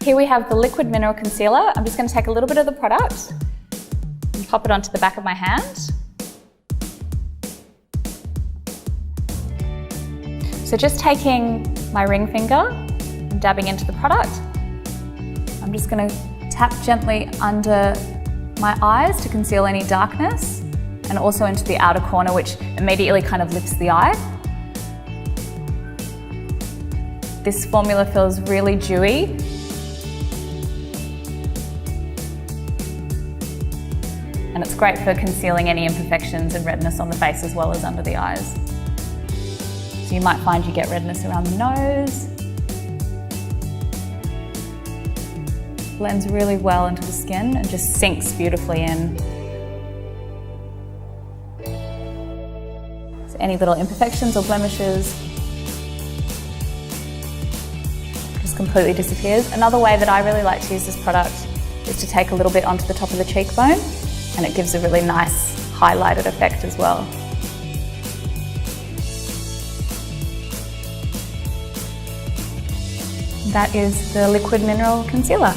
Here we have the liquid mineral concealer. I'm just going to take a little bit of the product and pop it onto the back of my hand. So just taking my ring finger and dabbing into the product, I'm just going to tap gently under my eyes to conceal any darkness, and also into the outer corner, which immediately kind of lifts the eye. This formula feels really dewy. And it's great for concealing any imperfections and redness on the face as well as under the eyes. So you might find you get redness around the nose. Blends really well into the skin and just sinks beautifully in. So any little imperfections or blemishes just completely disappears. Another way that I really like to use this product is to take a little bit onto the top of the cheekbone, and it gives a really nice highlighted effect as well. That is the liquid mineral concealer.